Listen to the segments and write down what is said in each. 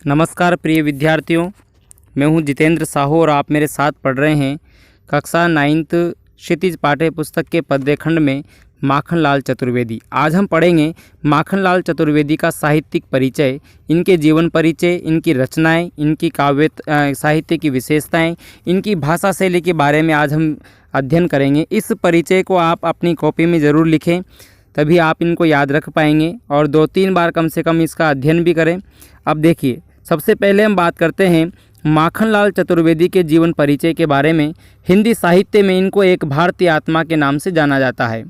नमस्कार प्रिय विद्यार्थियों, मैं हूं जितेंद्र साहू और आप मेरे साथ पढ़ रहे हैं कक्षा 9th क्षितिज पाठ्य पुस्तक के पद्य खंड में माखनलाल चतुर्वेदी। आज हम पढ़ेंगे माखनलाल चतुर्वेदी का साहित्यिक परिचय, इनके जीवन परिचय, इनकी रचनाएं, इनकी काव्य साहित्य की विशेषताएं, इनकी भाषा शैली के बारे में आज हम अध्ययन करेंगे। इस परिचय को आप अपनी कॉपी में ज़रूर लिखें, तभी आप इनको याद रख पाएंगे और 2-3 बार कम से कम इसका अध्ययन भी करें। अब देखिए, सबसे पहले हम बात करते हैं माखनलाल चतुर्वेदी के जीवन परिचय के बारे में। हिंदी साहित्य में इनको एक भारतीय आत्मा के नाम से जाना जाता है।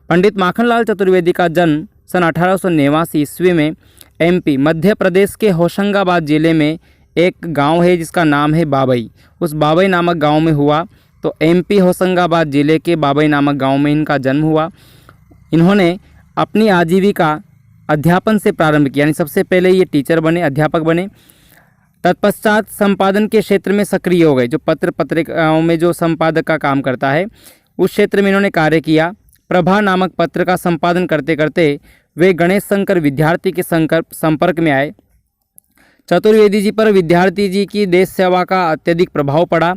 पंडित माखनलाल चतुर्वेदी का जन्म सन 1889 ईस्वी में एमपी मध्य प्रदेश के होशंगाबाद जिले में एक गांव है जिसका नाम है बाबई, उस बाबई नामक गांव में हुआ। तो एमपी होशंगाबाद जिले के बाबई नामक गांव में इनका जन्म हुआ। इन्होंने अपनी आजीविका अध्यापन से प्रारंभ किया, यानी सबसे पहले ये टीचर बने, अध्यापक बने। तत्पश्चात संपादन के क्षेत्र में सक्रिय हो गए। जो पत्रिकाओं में जो संपादक का काम करता है, उस क्षेत्र में इन्होंने कार्य किया। प्रभा नामक पत्र का संपादन करते करते वे गणेश शंकर विद्यार्थी के संपर्क में आए। चतुर्वेदी जी पर विद्यार्थी जी की देश सेवा का अत्यधिक प्रभाव पड़ा।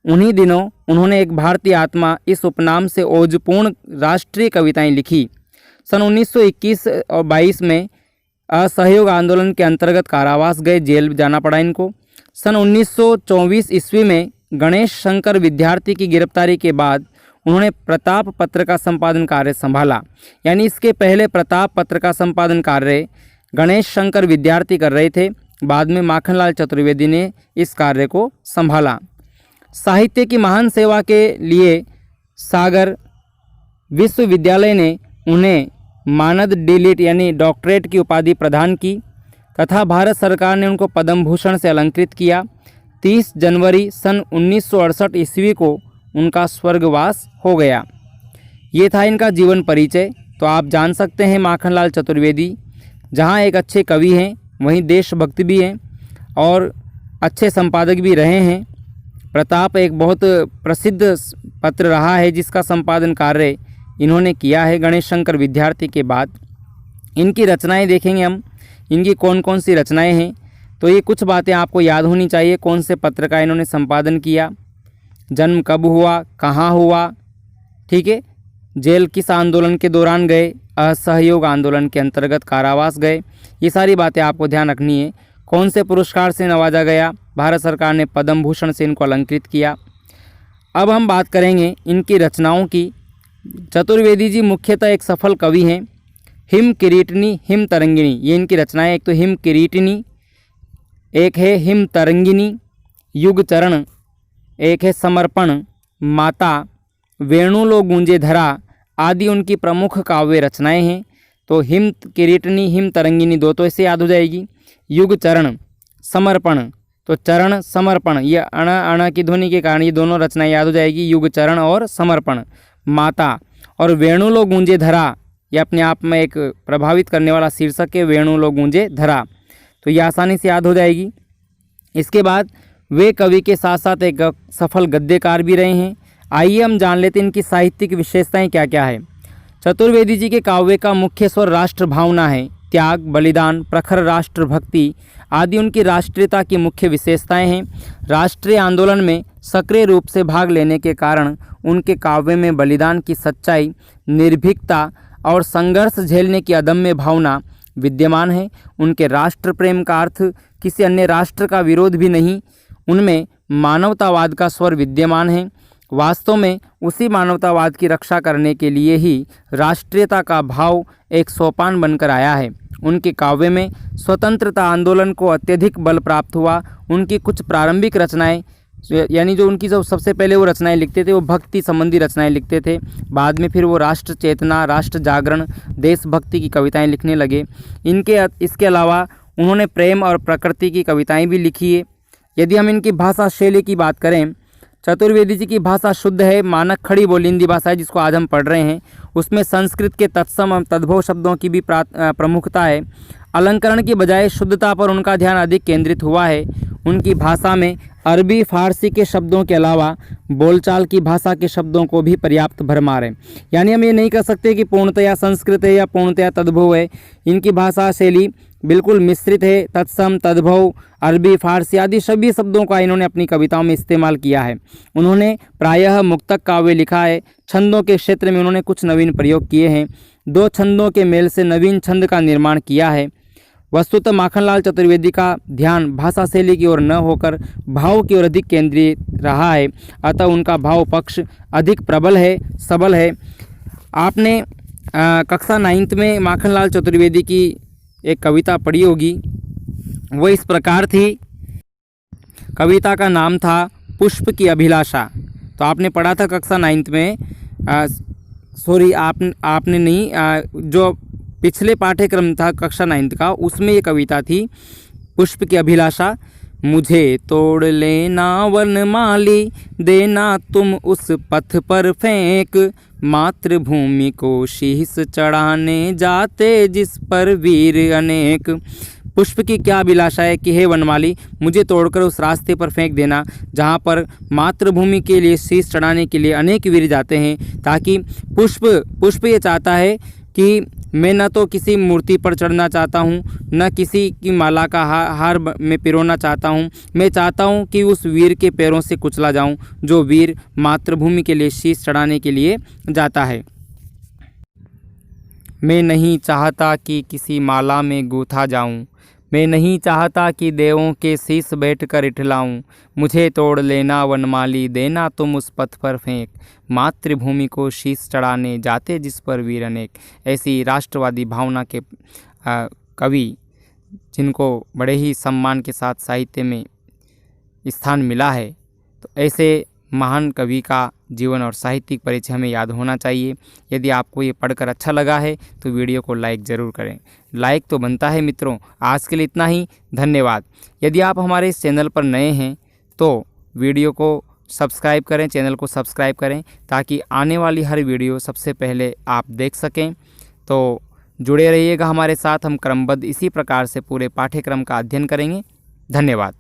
उन्हीं दिनों उन्होंने एक भारतीय आत्मा इस उपनाम से ओजपूर्ण राष्ट्रीय कविताएं लिखी। सन 1921 और 22 में असहयोग आंदोलन के अंतर्गत कारावास गए, जेल जाना पड़ा इनको। सन 1924 ईस्वी में गणेश शंकर विद्यार्थी की गिरफ्तारी के बाद उन्होंने प्रताप पत्र का संपादन कार्य संभाला। यानी इसके पहले प्रताप पत्र का संपादन कार्य गणेश शंकर विद्यार्थी कर रहे थे, बाद में माखनलाल चतुर्वेदी ने इस कार्य को संभाला। साहित्य की महान सेवा के लिए सागर विश्वविद्यालय ने उन्हें मानद डीलिट यानी डॉक्टरेट की उपाधि प्रदान की तथा भारत सरकार ने उनको पद्म भूषण से अलंकृत किया। 30 जनवरी सन 1968 ईस्वी को उनका स्वर्गवास हो गया। ये था इनका जीवन परिचय। तो आप जान सकते हैं माखनलाल चतुर्वेदी जहाँ एक अच्छे कवि हैं, वहीं देशभक्त भी हैं और अच्छे संपादक भी रहे हैं। प्रताप एक बहुत प्रसिद्ध पत्र रहा है जिसका संपादन कार्य इन्होंने किया है गणेश शंकर विद्यार्थी के बाद। इनकी रचनाएं देखेंगे हम, इनकी कौन कौन सी रचनाएं हैं। तो ये कुछ बातें आपको याद होनी चाहिए। कौन से पत्र का इन्होंने संपादन किया, जन्म कब हुआ, कहाँ हुआ, ठीक है, जेल किस आंदोलन के दौरान गए, असहयोग आंदोलन के अंतर्गत कारावास गए, ये सारी बातें आपको ध्यान रखनी है। कौन से पुरस्कार से नवाजा गया, भारत सरकार ने पद्म भूषण से इनको अलंकृत किया। अब हम बात करेंगे इनकी रचनाओं की। चतुर्वेदी जी मुख्यतः एक सफल कवि हैं। हिम किरीटिनी, हिम तरंगिणी, ये इनकी रचनाएं। एक तो हिम किरीटिनी, एक है हिम तरंगिनी, युग चरण, एक है समर्पण, माता, वेणुलो गूंजे धरा आदि उनकी प्रमुख काव्य रचनाएं हैं। तो हिम किरीटिनी, हिम तरंगिनी दो तो ऐसे याद हो जाएगी। युग चरण, समर्पण, तो चरण समर्पण, ये अण की ध्वनि के कारण ये दोनों रचनाएं याद हो जाएगी, युग चरण और समर्पण। माता और वेणुलो गूंजे धरा, ये अपने आप में एक प्रभावित करने वाला शीर्षक है, वेणुलो गूंजे धरा, तो ये आसानी से याद हो जाएगी। इसके बाद वे कवि के साथ साथ एक सफल गद्यकार भी रहे हैं। आइए हम जान लेते हैं इनकी साहित्यिक विशेषताएं क्या क्या है। चतुर्वेदी जी के काव्य का मुख्य स्वर राष्ट्र भावना है। त्याग, बलिदान, प्रखर राष्ट्र भक्ति आदि उनकी राष्ट्रीयता की मुख्य विशेषताएं हैं। राष्ट्रीय आंदोलन में सक्रिय रूप से भाग लेने के कारण उनके काव्य में बलिदान की सच्चाई, निर्भीकता और संघर्ष झेलने की अदम्य भावना विद्यमान है। उनके राष्ट्र प्रेम का अर्थ किसी अन्य राष्ट्र का विरोध भी नहीं, उनमें मानवतावाद का स्वर विद्यमान है। वास्तव में उसी मानवतावाद की रक्षा करने के लिए ही राष्ट्रीयता का भाव एक सोपान बनकर आया है। उनके काव्य में स्वतंत्रता आंदोलन को अत्यधिक बल प्राप्त हुआ। उनकी कुछ प्रारंभिक रचनाएं, यानी जो उनकी जो सबसे पहले वो रचनाएं लिखते थे वो भक्ति संबंधी रचनाएं लिखते थे। बाद में फिर वो राष्ट्र चेतना, राष्ट्र जागरण, देशभक्ति की कविताएं लिखने लगे। इसके अलावा उन्होंने प्रेम और प्रकृति की कविताएं भी लिखी है। यदि हम इनकी भाषा शैली की बात करें, चतुर्वेदी जी की भाषा शुद्ध है, मानक खड़ी बोलिंदी भाषा है जिसको आज हम पढ़ रहे हैं। उसमें संस्कृत के तत्सम और तद्भव शब्दों की भी प्रमुखता है। अलंकरण की बजाय शुद्धता पर उनका ध्यान अधिक केंद्रित हुआ है। उनकी भाषा में अरबी फारसी के शब्दों के अलावा बोलचाल की भाषा के शब्दों को भी पर्याप्त भरमार है। यानी हम ये नहीं कह सकते कि पूर्णतया संस्कृत है या पूर्णतया तद्भव है। इनकी भाषा शैली बिल्कुल मिश्रित है। तत्सम, तद्भव, अरबी, फारसी आदि सभी शब्दों का इन्होंने अपनी कविताओं में इस्तेमाल किया है। उन्होंने प्रायः मुक्तक काव्य लिखा है। छंदों के क्षेत्र में उन्होंने कुछ नवीन प्रयोग किए हैं। दो छंदों के मेल से नवीन छंद का निर्माण किया है। वस्तुतः माखनलाल चतुर्वेदी का ध्यान भाषा शैली की ओर न होकर भाव की ओर अधिक केंद्रित रहा है, अतः उनका भाव पक्ष अधिक प्रबल है, सबल है। आपने कक्षा 9th में माखनलाल चतुर्वेदी की एक कविता पढ़ी होगी, वो इस प्रकार थी। कविता का नाम था पुष्प की अभिलाषा। तो आपने पढ़ा था कक्षा 9th में, सॉरी आपने नहीं, जो पिछले पाठ्यक्रम था कक्षा 9th का, उसमें ये कविता थी पुष्प की अभिलाषा। मुझे तोड़ लेना वनमाली, देना तुम उस पथ पर फेंक, मातृभूमि को शीश चढ़ाने जाते जिस पर वीर अनेक। पुष्प की क्या अभिलाषा है कि हे वनमाली, मुझे तोड़कर उस रास्ते पर फेंक देना जहाँ पर मातृभूमि के लिए शीश चढ़ाने के लिए अनेक वीर जाते हैं, ताकि पुष्प ये चाहता है कि मैं न तो किसी मूर्ति पर चढ़ना चाहता हूँ, न किसी की माला का हार में पिरोना चाहता हूँ। मैं चाहता हूँ कि उस वीर के पैरों से कुचला जाऊँ जो वीर मातृभूमि के लिए शीश चढ़ाने के लिए जाता है। मैं नहीं चाहता कि किसी माला में गूथा जाऊँ, मैं नहीं चाहता कि देवों के शीश बैठकर इठलाऊं। मुझे तोड़ लेना वनमाली, देना तुम उस पथ पर फेंक, मातृभूमि को शीश चढ़ाने जाते जिस पर वीर अनेक। ऐसी राष्ट्रवादी भावना के कवि जिनको बड़े ही सम्मान के साथ साहित्य में स्थान मिला है, तो ऐसे महान कवि का जीवन और साहित्यिक परिचय हमें याद होना चाहिए। यदि आपको ये पढ़कर अच्छा लगा है तो वीडियो को लाइक ज़रूर करें। लाइक तो बनता है मित्रों। आज के लिए इतना ही, धन्यवाद। यदि आप हमारे इस चैनल पर नए हैं तो वीडियो को सब्सक्राइब करें, चैनल को सब्सक्राइब करें, ताकि आने वाली हर वीडियो सबसे पहले आप देख सकें। तो जुड़े रहिएगा हमारे साथ, हम क्रमबद्ध इसी प्रकार से पूरे पाठ्यक्रम का अध्ययन करेंगे। धन्यवाद।